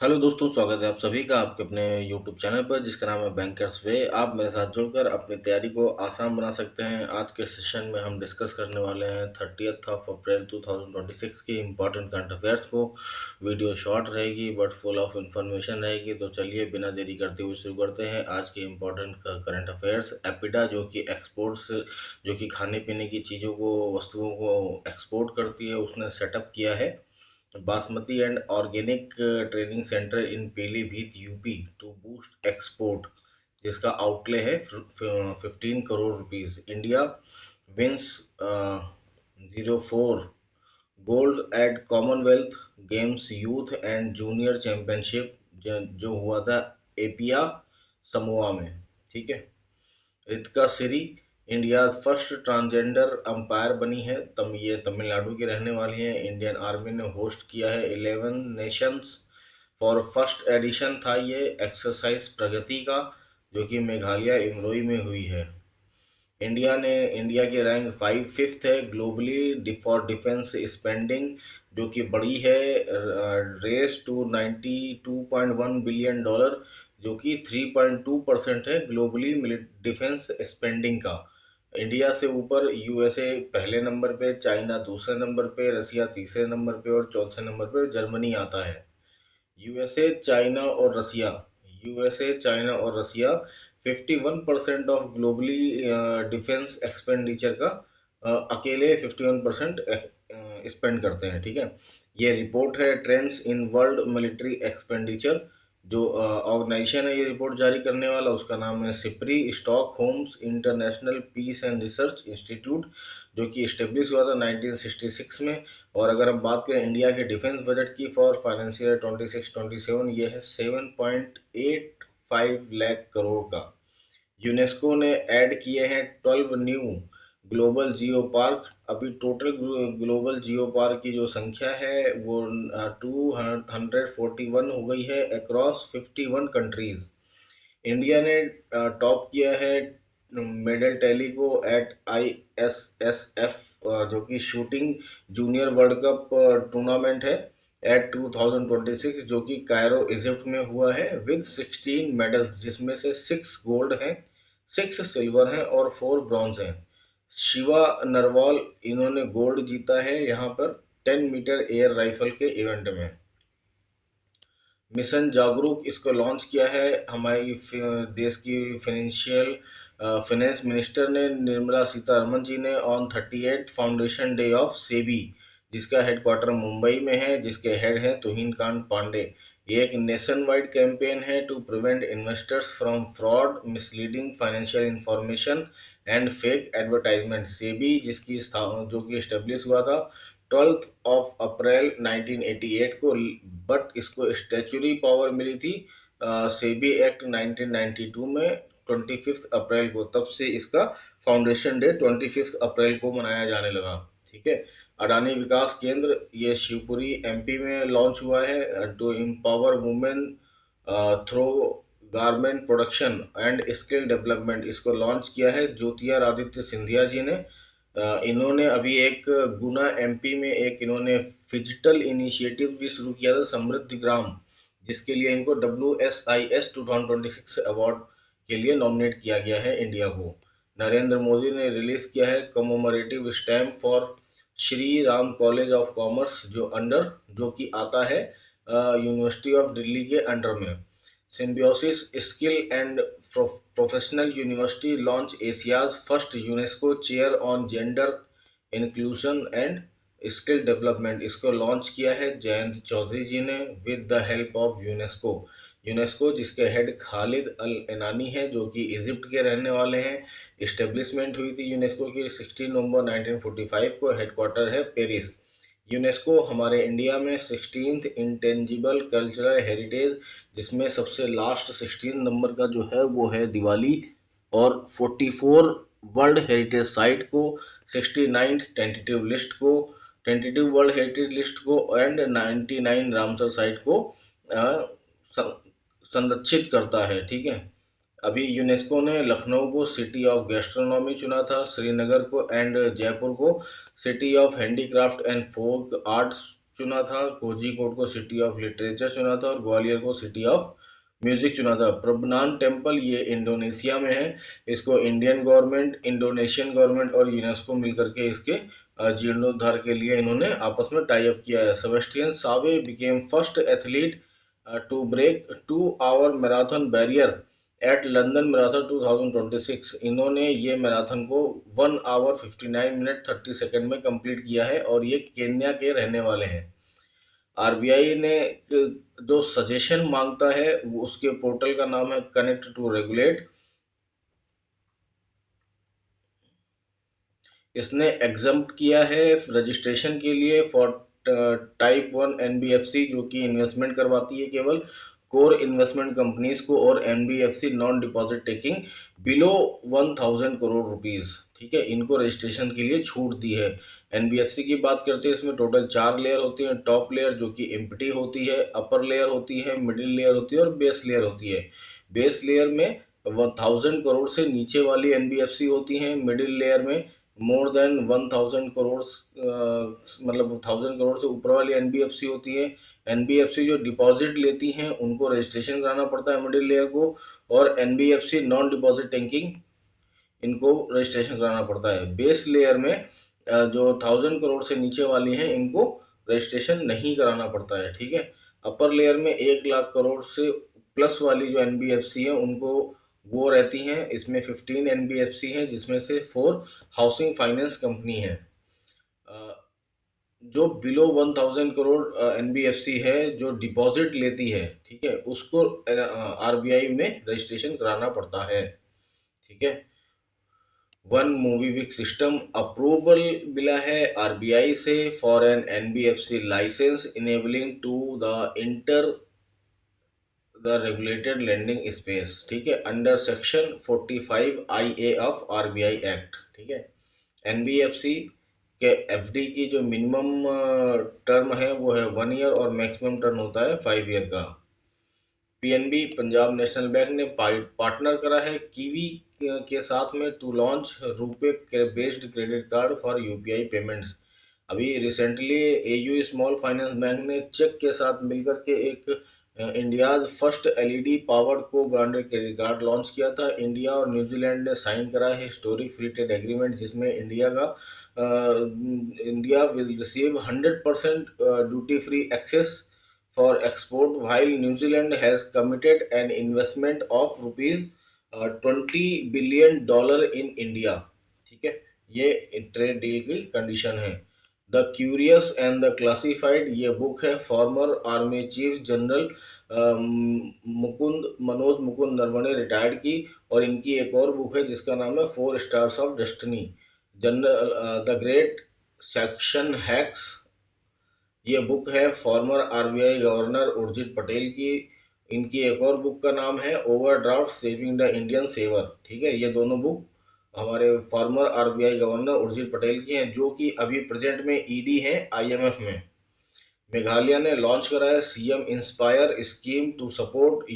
Hello दोस्तों, स्वागत है आप सभी का आपके अपने यूट्यूब चैनल पर जिसका नाम है बैंकर्स वे। आप मेरे साथ जुड़कर अपनी तैयारी को आसान बना सकते हैं। आज के सेशन में हम डिस्कस करने वाले हैं 30 अप्रैल 2026 की इम्पोर्टेंट करंट अफेयर्स को। वीडियो शॉर्ट रहेगी बट फुल ऑफ इंफॉर्मेशन रहेगी। तो चलिए बिना देरी करते हुए शुरू करते हैं आज के इम्पोर्टेंट करंट अफेयर्स। एपिडा जो कि एक्सपोर्ट्स जो कि खाने पीने की चीज़ों को वस्तुओं को एक्सपोर्ट करती है, उसने सेटअप किया है basmati and organic training centre in Pilibhit UP to boost export, जिसका आउटले है 15 crore rupees. India wins 04 gold at Commonwealth Games youth and junior championship जो हुआ था एपिया समोआ में। ठीक है। Ritika Siri India first transgender umpire बनी है। ये तमिलनाडु की रहने वाली है। इंडियन आर्मी ने होस्ट किया है 11 नेशंस फॉर फर्स्ट एडिशन था ये एक्सरसाइज प्रगति का, जो कि मेघालय इमरोई में हुई है। इंडिया की रैंक 5th है ग्लोबली फॉर डिफेंस स्पेंडिंग, जो कि बड़ी है रेस टू $92.1 बिलियन, जो कि 3.2% है ग्लोबली डिफेंस स्पेंडिंग का। इंडिया से ऊपर यूएसए पहले नंबर पे, चाइना दूसरे नंबर पे, रसिया तीसरे नंबर पे और चौथे नंबर पे जर्मनी आता है। यूएसए चाइना और रसिया यूएसए चाइना और रसिया 51% ऑफ ग्लोबली डिफेंस एक्सपेंडिचर का अकेले 51% स्पेंड करते हैं। ठीक है। ये रिपोर्ट है trends in world military expenditure. जो ऑर्गेनाइजेशन है ये रिपोर्ट जारी करने वाला, उसका नाम है SIPRI Stockholm International Peace and Research Institute, जो कि इस्टेब्लिश हुआ था 1966 में। और अगर हम बात करें इंडिया के डिफेंस बजट की फॉर फाइनेंशियल 26-27, ये है 7.85 लाख करोड़ का। यूनेस्को ने ऐड किए हैं 12 न्यू ग्लोबल जियो पार्क। अभी टोटल ग्लोबल जियो पार्क की जो संख्या है वो 241 हो गई है अक्रॉस 51 कंट्रीज। इंडिया ने टॉप किया है मेडल टैली को एट ISSF, जो कि shooting junior world cup tournament है एट 2026, जो कि कायरो इजिप्ट में हुआ है विद 16 मेडल्स, जिसमें से 6 गोल्ड हैं, 6 सिल्वर हैं और 4 ब्रॉन्ज हैं। शिवा नरवाल इन्होंने गोल्ड जीता है यहाँ पर 10 मीटर एयर राइफल के इवेंट में। मिशन जागरूक इसको लॉन्च किया है हमारी देश की फाइनेंस मिनिस्टर ने, निर्मला सीतारमन जी ने, on 38 foundation day of SEBI, जिसका हेडक्वार्टर मुंबई में है, जिसके हेड हैं तुहिन कांत पांडे। ये एक नेशन वाइड कैंपेन है to prevent investors from fraud, misleading financial information and fake advertisement. SEBI जो कि इस्टेब्लिश हुआ था 12 अप्रैल 1988 को, बट इसको स्टैच्यूरी पावर मिली थी सेबी एक्ट 1992 में 25 अप्रैल को। तब से इसका फाउंडेशन डे 25 अप्रैल को मनाया जाने लगा। ठीक है। अडानी विकास केंद्र ये शिवपुरी एमपी में लॉन्च हुआ है to empower women through garment production and skill development. इसको लॉन्च किया है ज्योतिरादित्य सिंधिया जी ने। इन्होंने अभी एक गुना एमपी में एक इन्होंने डिजिटल इनिशिएटिव भी शुरू किया था समृद्धि ग्राम, जिसके लिए इनको WSIS 2026 अवार्ड के लिए नॉमिनेट किया गया है इंडिया को। नरेंद्र मोदी ने रिलीज किया है commemorative stamp for Shri Ram college of commerce, जो कि आता है यूनिवर्सिटी ऑफ दिल्ली के अंडर में। Symbiosis skill and professional university launch Asia's first UNESCO chair on gender inclusion and skill development. इसको लॉन्च किया है जयंत चौधरी जी ने with the help of UNESCO, जिसके हेड खालिद अल एनानी है, जो कि इजिप्ट के रहने वाले हैं। इस्टेब्लिशमेंट हुई थी यूनेस्को की 16 नवंबर 1945 को। हेडक्वार्टर है पेरिस। यूनेस्को हमारे इंडिया में 16th इंटेंजिबल कल्चरल हेरिटेज, जिसमें सबसे लास्ट 16 नंबर का जो है वो है दिवाली, और 44 वर्ल्ड हेरिटेज साइट को, 69 टेंटेटिव वर्ल्ड हेरिटेज लिस्ट को एंड 99 रामसर साइट को संरक्षित करता है। ठीक है। अभी यूनेस्को ने लखनऊ को सिटी ऑफ गैस्ट्रोनॉमी चुना था, श्रीनगर को एंड जयपुर को city of handicraft and folk arts चुना था, कोझिकोड को सिटी ऑफ लिटरेचर चुना था और ग्वालियर को सिटी ऑफ म्यूजिक चुना था। प्रभनान टेम्पल ये इंडोनेशिया में है। इसको इंडियन गवर्नमेंट, इंडोनेशियन गवर्नमेंट और यूनेस्को मिलकर के इसके जीर्णोद्धार के लिए इन्होंने आपस में टाई अप किया है। Sebastian Sawe became first athlete to break 2 hour marathon barrier at London marathon 2026। इन्होंने ये मैराथन को 1 आवर 59 मिनट 30 सेकंड में कंप्लीट किया है और ये केन्या के रहने वाले हैं। आरबीआई ने जो सजेशन मांगता है उसके पोर्टल का नाम है कनेक्ट टू रेगुलेट। इसने एग्जम्प्ट किया है रजिस्ट्रेशन के लिए फॉर टाइप 1 एनबीएफसी जो कि इन्वेस्टमेंट करवाती है केवल कोर इन्वेस्टमेंट कंपनीज को, और NBFC non deposit taking below 1000 crore rupees. ठीक है, इनको रजिस्ट्रेशन के लिए छूट दी है। एनबीएफसी की बात करते हैं, इसमें टोटल 4 लेयर होती हैं। टॉप लेयर जो कि एम्प्टी होती है, अपर लेयर होती है, मिडिल लेयर होती है और बेस लेयर होती है। बेस लेयर में 1000 करोड़ से नीचे वाली एनबीएफसी होती हैं। मिडिल लेयर में मोर देन 1000 करोड़, मतलब 1000 करोड़ से ऊपर वाली एनबीएफसी होती है। एनबीएफसी जो डिपॉजिट लेती हैं उनको रजिस्ट्रेशन कराना पड़ता है मिडिल लेयर को, और एनबीएफसी नॉन डिपॉजिट टेकिंग इनको रजिस्ट्रेशन कराना पड़ता है। बेस लेयर में जो 1000 करोड़ से नीचे वाली हैं इनको रजिस्ट्रेशन नहीं कराना पड़ता है। ठीक है, अपर लेयर में 1 लाख करोड़ से प्लस वाली जो एनबीएफसी है उनको वो रहती हैं। इसमें 15 एनबीएफसी हैं जिसमें से 4 हाउसिंग फाइनेंस कंपनी है। जो बिलो 1000 करोड़ एनबीएफसी है जो डिपॉजिट लेती है, ठीक है, उसको आरबीआई में रजिस्ट्रेशन कराना पड़ता है। ठीक है, one Mobikwik system approval मिला है आरबीआई से for an NBFC licence enabling to the enter the regulated lending space. ठीक है, under section 45 IA of RBI act. ठीक है, एनबीएफसी के एफडी की जो मिनिमम टर्म है वो है 1 ईयर और मैक्सिमम टर्म होता है 5 ईयर का। पीएनबी पंजाब नेशनल बैंक ने पार्टनर करा है कीवी के साथ में to launch RuPay based credit card for UPI payments. अभी recently AU small finance bank ने चेक के साथ मिलकर के एक India's first LED powered co branded credit card launch किया था। इंडिया और न्यूजीलैंड ने साइन करा है हिस्टोरिक फ्री ट्रेड एग्रीमेंट जिसमें India will receive 100% duty free access for export, while New Zealand has committed an investment of rupees $20 billion in India। ठीक है, ये ट्रेड डील की कंडीशन है। The curious and the classified ये book है farmer army chief general Manoj Mukund Naravane retired की, और इनकी एक और बुक है जिसका नाम है 4 stars of destiny general the great section hacks. ये बुक है former RBI governor Urjit Patel की। इनकी एक और बुक का नाम है overdraft saving the Indian saver. ठीक है, ये दोनों बुक हमारे former RBI governor Urjit Patel की हैं जो कि अभी प्रेजेंट में ईडी हैं आईएमएफ में। मेघालय ने लॉन्च करा है CM inspire scheme to support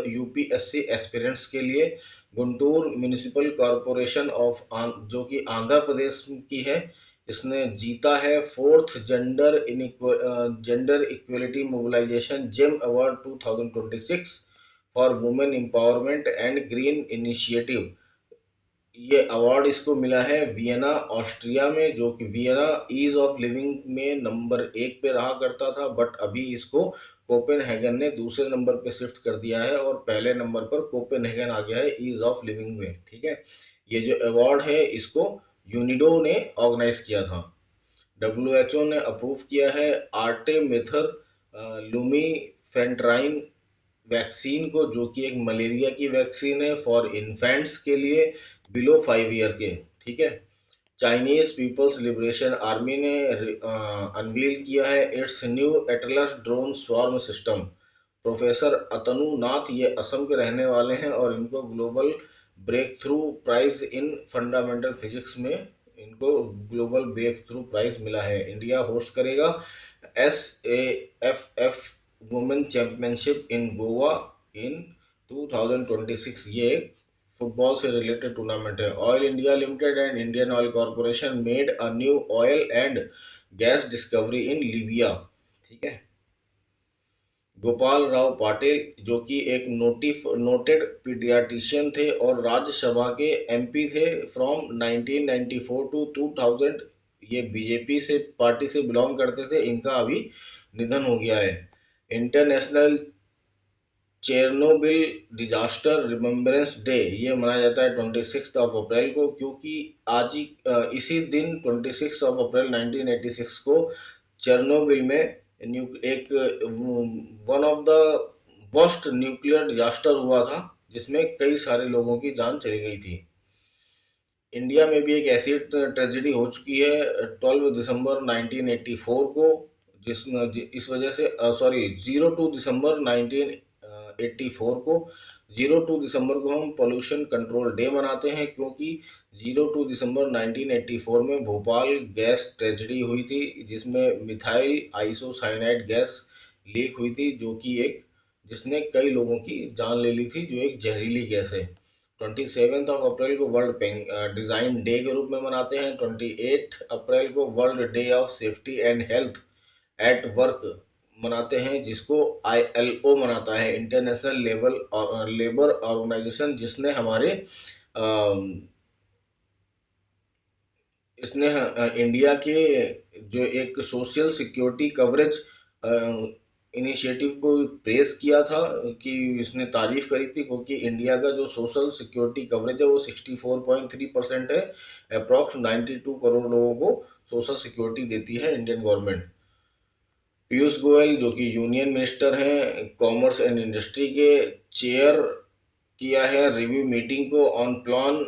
UPSC aspirants के लिए। गुंटूर म्यूनिसिपल कॉरपोरेशन ऑफ जो कि आंध्र प्रदेश की है, इसने जीता है 4th gender equality mobilisation gem award 2026 for women empowerment and green initiative. ये अवार्ड इसको मिला है वियना ऑस्ट्रिया में, जो कि वियना ईज ऑफ लिविंग में नंबर 1 पे रहा करता था, बट अभी इसको कोपेनहेगन ने दूसरे नंबर पे शिफ्ट कर दिया है और पहले नंबर पर कोपेनहेगन आ गया है ईज ऑफ लिविंग में। ठीक है, ये जो अवार्ड है इसको यूनिडो ने ऑर्गेनाइज किया था। डब्ल्यूएचओ ने अप्रूव किया है आर्टेमेथर लुमीफेंट्राइन वैक्सीन को, जो कि एक मलेरिया की वैक्सीन है फॉर इन्फेंट्स के लिए बिलो 5 ईयर के। ठीक है, चाइनीज पीपल्स लिबरेशन आर्मी ने अनवील किया है its new Atlas drone swarm system. Professor Atanu Nath ये असम के रहने वाले हैं और इनको global breakthrough prize in fundamental physics में इनको ग्लोबल ब्रेक थ्रू प्राइज मिला है। इंडिया होस्ट करेगा SAFF women championship in Goa in 2026। ये एक फुटबॉल से रिलेटेड टूर्नामेंट है। Oil India limited and Indian oil corporation made a new oil and gas discovery in Libya. ठीक है। गोपाल राव पाटिल जो कि एक नोटेड पीडियाट्रिशियन थे और राज्यसभा के एमपी थे फ्रॉम 1994 टू 2000। ये बीजेपी से पार्टी से बिलोंग करते थे। इनका अभी निधन हो गया है। International Chernobyl disaster remembrance day ये मनाया जाता है 26 अप्रैल को, क्योंकि आज ही इसी दिन 26 अप्रैल 1986 को चेरनोबिल में एक one of the worst nuclear disaster हुआ था, जिसमें कई सारे लोगों की जान चली गई थी। इंडिया में भी एक ऐसी ट्रेजेडी हो चुकी है 12 दिसंबर 1984 को, जिस इस वजह से 02 दिसंबर 1984 को 02 दिसंबर को हम पोल्यूशन कंट्रोल डे मनाते हैं, क्योंकि 02 दिसंबर 1984 में भोपाल गैस ट्रेजेडी हुई थी, जिसमें मिथाइल आइसोसाइनाइड गैस लीक हुई थी, जो कि एक जिसने कई लोगों की जान ले ली थी, जो एक जहरीली गैस है। 27 अप्रैल को वर्ल्ड डिज़ाइन डे के रूप में मनाते हैं। 28 अप्रैल को world day of safety and health at work मनाते हैं, जिसको ILO मनाता है, इंटरनेशनल लेबर ऑर्गेनाइजेशन, जिसने हमारे इसने इंडिया के जो एक सोशल सिक्योरिटी कवरेज इनिशिएटिव को प्रेस किया था, कि इसने तारीफ करी थी, क्योंकि इंडिया का जो सोशल सिक्योरिटी कवरेज है वो 64.3% है। अप्रॉक्स 92 करोड़ लोगों को सोशल सिक्योरिटी देती है इंडियन गवर्नमेंट। पीयूष गोयल जो कि यूनियन मिनिस्टर हैं कॉमर्स एंड इंडस्ट्री के, चेयर किया है रिव्यू मीटिंग को on plan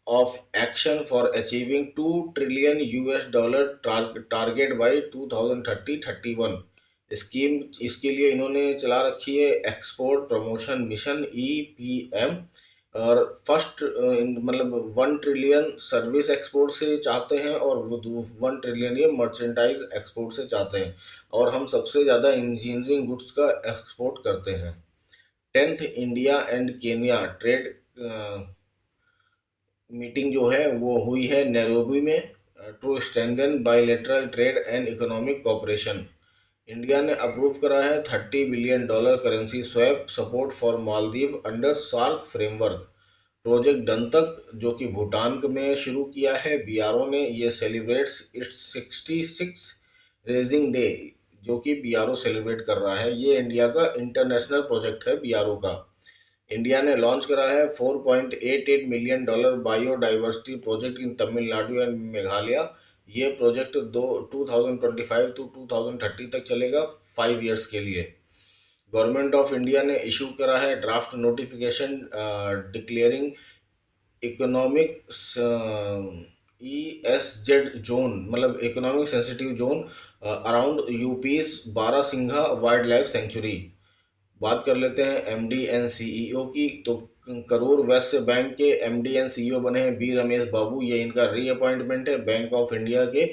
of action for achieving $2 trillion target by 2030-31 scheme. इसके लिए इन्होंने चला रखी है एक्सपोर्ट प्रमोशन मिशन EPM, और फर्स्ट मतलब 1 ट्रिलियन सर्विस एक्सपोर्ट से चाहते हैं, और वो 1 ट्रिलियन ये मर्चेंटाइज एक्सपोर्ट से चाहते हैं, और हम सबसे ज़्यादा इंजीनियरिंग गुड्स का एक्सपोर्ट करते हैं। 10th India and Kenya trade meeting जो है वो हुई है नैरोबी में, to strengthen bilateral trade and economic cooperation. India ने अप्रूव करा है $30 billion currency swap support for Maldives under SAARC framework. Project Dantak जो कि भूटान में शुरू किया है BRO ने, ये सेलिब्रेट्स इट्स 66 रेजिंग डे, जो कि BRO सेलिब्रेट कर रहा है। ये इंडिया का इंटरनेशनल प्रोजेक्ट है BRO का। इंडिया ने लॉन्च करा है $4.88 million biodiversity project in Tamil Nadu and Meghalaya. ये प्रोजेक्ट 2025 टू 2030 तक चलेगा, 5 इयर्स के लिए। गवर्नमेंट ऑफ इंडिया ने इशू करा है draft notification declaring economic ESZ zone, मतलब economic sensitive zone around UP's Barasingha wildlife sanctuary. बात कर लेते हैं MD एंड CEO की, तो करूर वैश्य बैंक के MD एंड CEO बने हैं B रमेश बाबू। ये इनका रीअपॉइंटमेंट है। बैंक ऑफ इंडिया के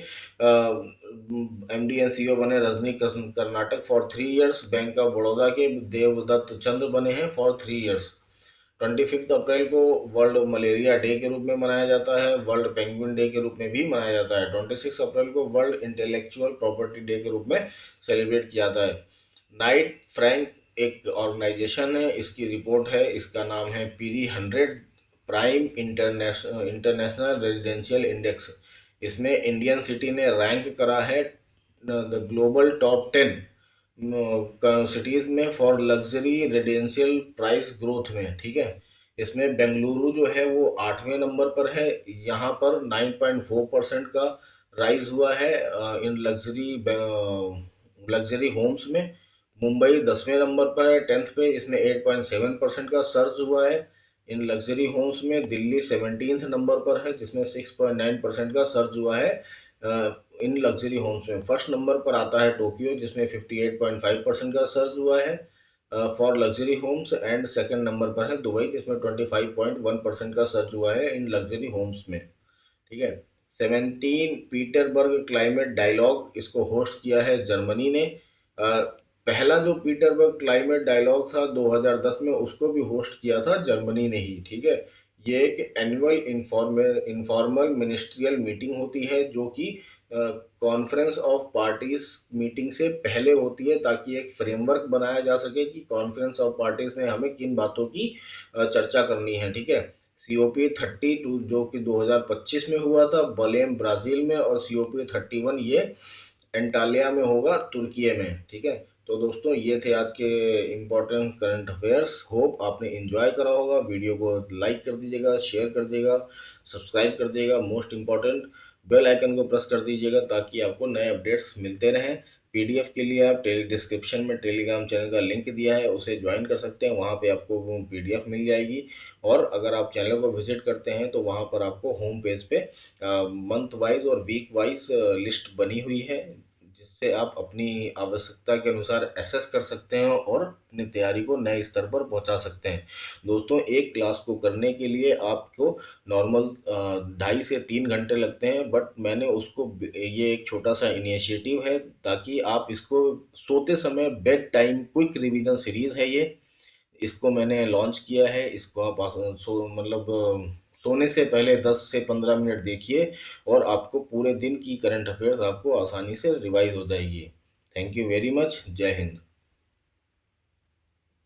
MD एंड CEO बने Rajni Karnataka for 3 years. Bank of Baroda के देवदत्त चंद्र बने हैं फॉर 3 इयर्स। 25 अप्रैल को वर्ल्ड मलेरिया डे के रूप में मनाया जाता है। वर्ल्ड पेंगुइन डे के रूप में भी मनाया जाता है। 26 अप्रैल को वर्ल्ड इंटेलेक्चुअल प्रॉपर्टी डे के रूप में सेलिब्रेट किया जाता है। नाइट फ्रैंक एक ऑर्गेनाइजेशन है, इसकी रिपोर्ट है, इसका नाम है PIRI 100 prime international residential index. इसमें इंडियन सिटी ने रैंक करा है द ग्लोबल टॉप 10 सिटीज में for luxury residential price growth में, ठीक है। इसमें बेंगलुरु जो है वो 8वें नंबर पर है। यहाँ पर 9.4% का राइज हुआ है इन लग्जरी होम्स में। मुंबई 10वें नंबर पर है 10th पे, इसमें 8.7% का सर्ज हुआ है इन लग्जरी होम्स में। दिल्ली 17th नंबर पर है, जिसमें 6.9% का सर्ज हुआ है इन लग्जरी होम्स में। फर्स्ट नंबर पर आता है टोक्यो, जिसमें 58.5% का सर्ज हुआ है for luxury homes, and second number पर है दुबई, जिसमें 25.1% का सर्ज हुआ है इन लग्जरी होम्स में, ठीक है। 17 पीटरबर्ग क्लाइमेट डायलॉग, इसको होस्ट किया है जर्मनी ने। पहला जो पीटरबर्ग क्लाइमेट डायलॉग था 2010 में, उसको भी होस्ट किया था जर्मनी ने ही, ठीक है। ये एक एनुअल इनफॉर्मल मिनिस्ट्रियल मीटिंग होती है, जो कि कॉन्फ्रेंस ऑफ पार्टीज मीटिंग से पहले होती है, ताकि एक फ्रेमवर्क बनाया जा सके कि कॉन्फ्रेंस ऑफ पार्टीज में हमें किन बातों की चर्चा करनी है। ठीक है। COP32 जो कि 2025 में हुआ था बलेम ब्राजील में, और COP31 ये एंटालिया में होगा तुर्की में। ठीक है। तो दोस्तों ये थे आज के इम्पोर्टेंट करंट अफेयर्स। होप आपने एंजॉय करा होगा। वीडियो को लाइक कर दीजिएगा, शेयर कर दीजिएगा, सब्सक्राइब कर दीजिएगा, मोस्ट इम्पॉर्टेंट बेल आइकन को प्रेस कर दीजिएगा ताकि आपको नए अपडेट्स मिलते रहें। पीडीएफ के लिए आप डिस्क्रिप्शन में टेलीग्राम चैनल का लिंक दिया है, उसे ज्वाइन कर सकते हैं, वहाँ पे आपको पीडीएफ मिल जाएगी। और अगर आप चैनल को विजिट करते हैं तो वहाँ पर आपको होम पेज पे मंथ वाइज और वीक वाइज लिस्ट बनी हुई है, जिससे आप अपनी आवश्यकता के अनुसार एसेस कर सकते हैं और अपनी तैयारी को नए स्तर पर पहुंचा सकते हैं। दोस्तों एक क्लास को करने के लिए आपको नॉर्मल 2.5 से 3 घंटे लगते हैं, बट मैंने उसको ये एक छोटा सा इनिशिएटिव है ताकि आप इसको सोते समय bed time quick revision series है ये, इसको मैंने लॉन्च किया है। इसको आप सोने से पहले 10 से 15 मिनट देखिए और आपको पूरे दिन की करंट अफेयर्स आपको आसानी से रिवाइज हो जाएगी। Thank you very much. जय हिंद।